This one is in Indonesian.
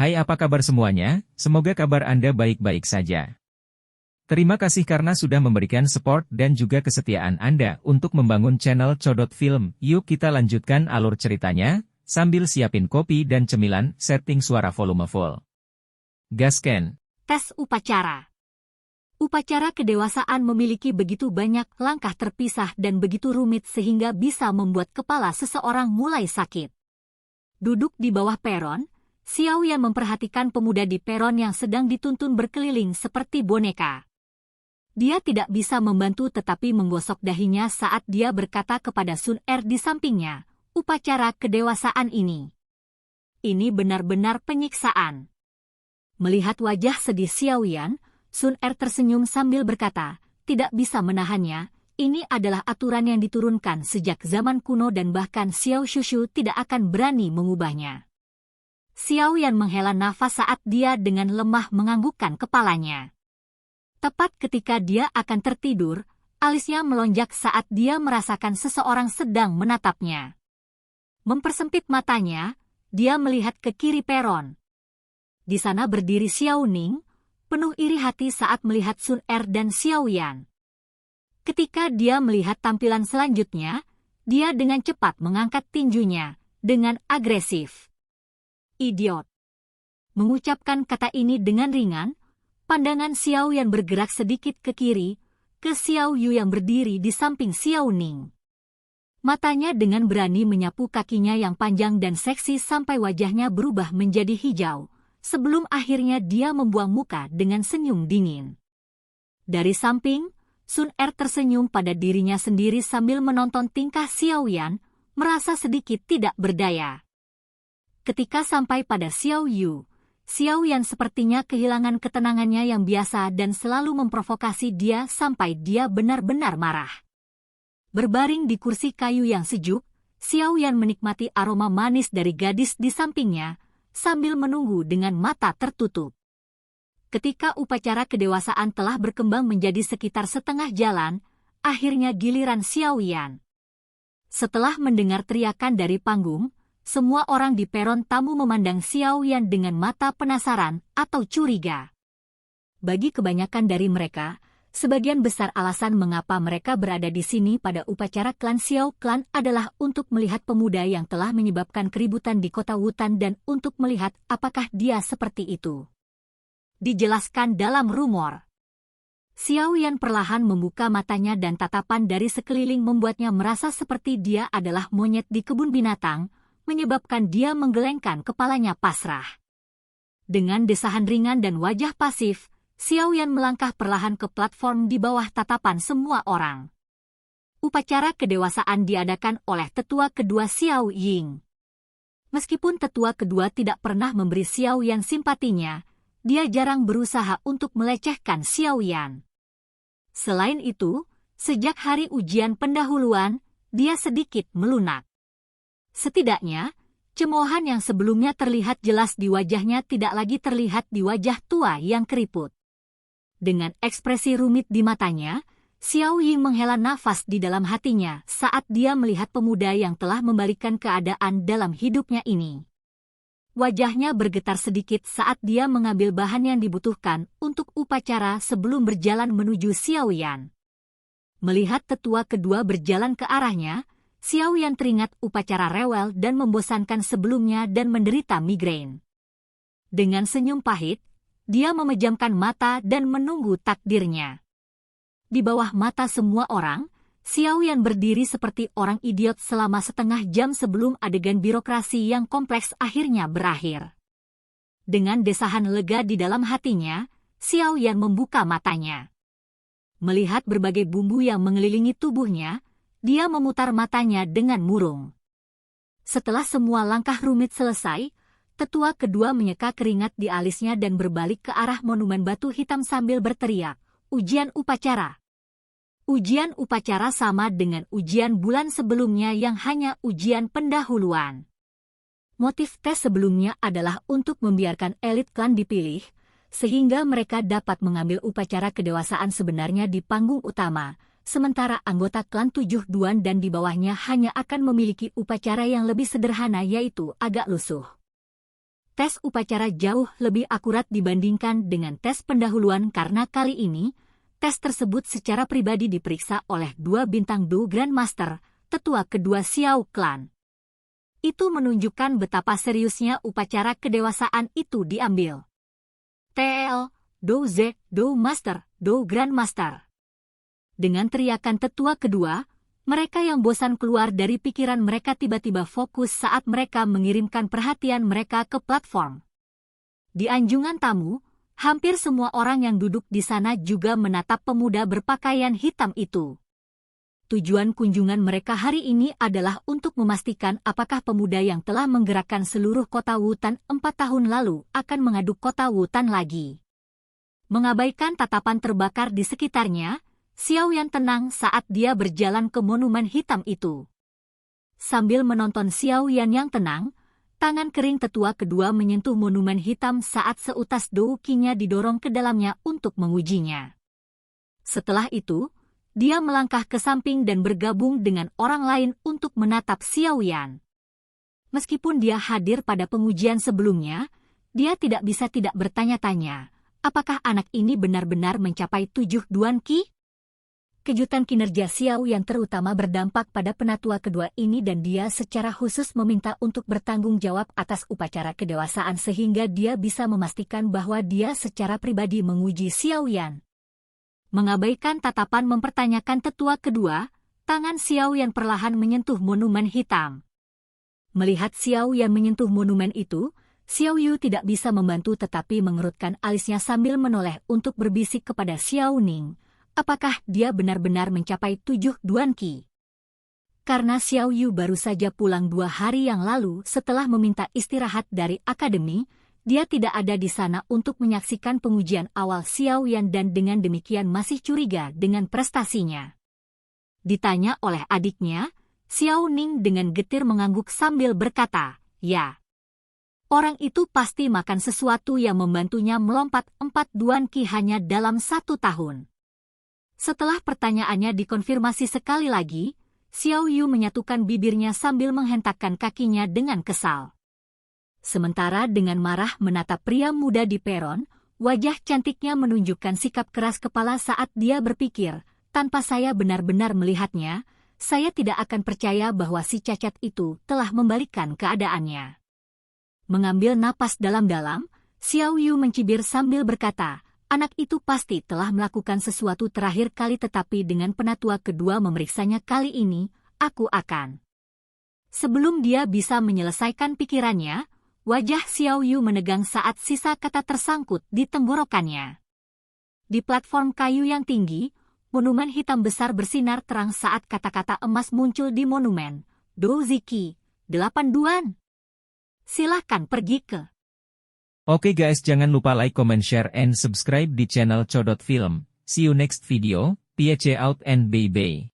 Hai, apa kabar semuanya? Semoga kabar Anda baik-baik saja. Terima kasih karena sudah memberikan support dan juga kesetiaan Anda untuk membangun channel Codot Film. Yuk kita lanjutkan alur ceritanya, sambil siapin kopi dan cemilan, setting suara volume full. Gasken. Tes upacara. Upacara kedewasaan memiliki begitu banyak langkah terpisah dan begitu rumit sehingga bisa membuat kepala seseorang mulai sakit. Duduk di bawah peron, Xiao Yan memperhatikan pemuda di peron yang sedang dituntun berkeliling seperti boneka. Dia tidak bisa membantu tetapi menggosok dahinya saat dia berkata kepada Sun Er di sampingnya, upacara kedewasaan ini benar-benar penyiksaan. Melihat wajah sedih Xiao Yan, Sun Er tersenyum sambil berkata, tidak bisa menahannya, ini adalah aturan yang diturunkan sejak zaman kuno dan bahkan Xiao Shushu tidak akan berani mengubahnya. Xiao Yan menghela nafas saat dia dengan lemah menganggukkan kepalanya. Tepat ketika dia akan tertidur, alisnya melonjak saat dia merasakan seseorang sedang menatapnya. Mempersempit matanya, dia melihat ke kiri peron. Di sana berdiri Xiao Ning, penuh iri hati saat melihat Sun Er dan Xiao Yan. Ketika dia melihat tampilan selanjutnya, dia dengan cepat mengangkat tinjunya, dengan agresif. Idiot. Mengucapkan kata ini dengan ringan, pandangan Xiao Yan bergerak sedikit ke kiri, ke Xiao Yu yang berdiri di samping Xiao Ning. Matanya dengan berani menyapu kakinya yang panjang dan seksi sampai wajahnya berubah menjadi hijau, sebelum akhirnya dia membuang muka dengan senyum dingin. Dari samping, Sun Er tersenyum pada dirinya sendiri sambil menonton tingkah Xiao Yan, merasa sedikit tidak berdaya. Ketika sampai pada Xiao Yu, Xiao Yan sepertinya kehilangan ketenangannya yang biasa dan selalu memprovokasi dia sampai dia benar-benar marah. Berbaring di kursi kayu yang sejuk, Xiao Yan menikmati aroma manis dari gadis di sampingnya, sambil menunggu dengan mata tertutup. Ketika upacara kedewasaan telah berkembang menjadi sekitar setengah jalan, akhirnya giliran Xiao Yan. Setelah mendengar teriakan dari panggung, semua orang di peron tamu memandang Xiao Yan dengan mata penasaran atau curiga. Bagi kebanyakan dari mereka, sebagian besar alasan mengapa mereka berada di sini pada upacara klan Xiao Klan adalah untuk melihat pemuda yang telah menyebabkan keributan di kota Wutan dan untuk melihat apakah dia seperti itu. Dijelaskan dalam rumor. Xiao Yan perlahan membuka matanya dan tatapan dari sekeliling membuatnya merasa seperti dia adalah monyet di kebun binatang, menyebabkan dia menggelengkan kepalanya pasrah. Dengan desahan ringan dan wajah pasif, Xiao Yan melangkah perlahan ke platform di bawah tatapan semua orang. Upacara kedewasaan diadakan oleh tetua kedua Xiao Ying. Meskipun tetua kedua tidak pernah memberi Xiao Yan simpatinya, dia jarang berusaha untuk melecehkan Xiao Yan. Selain itu, sejak hari ujian pendahuluan, dia sedikit melunak. Setidaknya, cemoohan yang sebelumnya terlihat jelas di wajahnya tidak lagi terlihat di wajah tua yang keriput. Dengan ekspresi rumit di matanya, Xiao Ying menghela nafas di dalam hatinya saat dia melihat pemuda yang telah membalikkan keadaan dalam hidupnya ini. Wajahnya bergetar sedikit saat dia mengambil bahan yang dibutuhkan untuk upacara sebelum berjalan menuju Xiao Yan. Melihat tetua kedua berjalan ke arahnya, Xiao Yan teringat upacara rewel dan membosankan sebelumnya dan menderita migrain. Dengan senyum pahit, dia memejamkan mata dan menunggu takdirnya. Di bawah mata semua orang, Xiao Yan berdiri seperti orang idiot selama setengah jam sebelum adegan birokrasi yang kompleks akhirnya berakhir. Dengan desahan lega di dalam hatinya, Xiao Yan membuka matanya. Melihat berbagai bumbu yang mengelilingi tubuhnya, dia memutar matanya dengan murung. Setelah semua langkah rumit selesai, tetua kedua menyeka keringat di alisnya dan berbalik ke arah monumen batu hitam sambil berteriak, ujian upacara. Ujian upacara sama dengan ujian bulan sebelumnya yang hanya ujian pendahuluan. Motif tes sebelumnya adalah untuk membiarkan elit klan dipilih, sehingga mereka dapat mengambil upacara kedewasaan sebenarnya di panggung utama, sementara anggota klan 7 Duan dan di bawahnya hanya akan memiliki upacara yang lebih sederhana yaitu agak lusuh. Tes upacara jauh lebih akurat dibandingkan dengan tes pendahuluan karena kali ini, tes tersebut secara pribadi diperiksa oleh 2 bintang Do Grandmaster, tetua kedua Xiao Clan. Itu menunjukkan betapa seriusnya upacara kedewasaan itu diambil. TL, Do Z, Do Master, Do Grandmaster. Dengan teriakan tetua kedua, mereka yang bosan keluar dari pikiran mereka tiba-tiba fokus saat mereka mengirimkan perhatian mereka ke platform. Di anjungan tamu, hampir semua orang yang duduk di sana juga menatap pemuda berpakaian hitam itu. Tujuan kunjungan mereka hari ini adalah untuk memastikan apakah pemuda yang telah menggerakkan seluruh kota Wutan 4 tahun lalu akan mengaduk kota Wutan lagi. Mengabaikan tatapan terbakar di sekitarnya, Xiaoyan tenang saat dia berjalan ke monumen hitam itu. Sambil menonton Xiaoyan yang tenang, tangan kering tetua kedua menyentuh monumen hitam saat seutas doukinya didorong ke dalamnya untuk mengujinya. Setelah itu, dia melangkah ke samping dan bergabung dengan orang lain untuk menatap Xiaoyan. Meskipun dia hadir pada pengujian sebelumnya, dia tidak bisa tidak bertanya-tanya, apakah anak ini benar-benar mencapai 7 Duan Qi? Kejutan kinerja Xiaoyan terutama berdampak pada penatua kedua ini dan dia secara khusus meminta untuk bertanggung jawab atas upacara kedewasaan sehingga dia bisa memastikan bahwa dia secara pribadi menguji Xiaoyan. Mengabaikan tatapan mempertanyakan tetua kedua, tangan Xiaoyan perlahan menyentuh monumen hitam. Melihat Xiaoyan menyentuh monumen itu, Xiaoyu tidak bisa membantu tetapi mengerutkan alisnya sambil menoleh untuk berbisik kepada Xiaoning. Apakah dia benar-benar mencapai 7 Duan Qi? Karena Xiaoyu baru saja pulang 2 hari yang lalu setelah meminta istirahat dari akademi, dia tidak ada di sana untuk menyaksikan pengujian awal Xiaoyan dan dengan demikian masih curiga dengan prestasinya. Ditanya oleh adiknya, Xiaoning dengan getir mengangguk sambil berkata, "Ya. Orang itu pasti makan sesuatu yang membantunya melompat 4 Duan Qi hanya dalam 1 tahun." Setelah pertanyaannya dikonfirmasi sekali lagi, Xiaoyu menyatukan bibirnya sambil menghentakkan kakinya dengan kesal. Sementara dengan marah menatap pria muda di peron, wajah cantiknya menunjukkan sikap keras kepala saat dia berpikir, tanpa saya benar-benar melihatnya, saya tidak akan percaya bahwa si cacat itu telah membalikkan keadaannya. Mengambil napas dalam-dalam, Xiaoyu mencibir sambil berkata, anak itu pasti telah melakukan sesuatu terakhir kali tetapi dengan penatua kedua memeriksanya kali ini, aku akan. Sebelum dia bisa menyelesaikan pikirannya, wajah Xiaoyu menegang saat sisa kata tersangkut di tenggorokannya. Di platform kayu yang tinggi, monumen hitam besar bersinar terang saat kata-kata emas muncul di monumen. Douziki, 8 Duan. Silahkan pergi ke. Oke guys, jangan lupa like, comment, share, and subscribe di channel Codot Film. See you next video, peace out and bye-bye.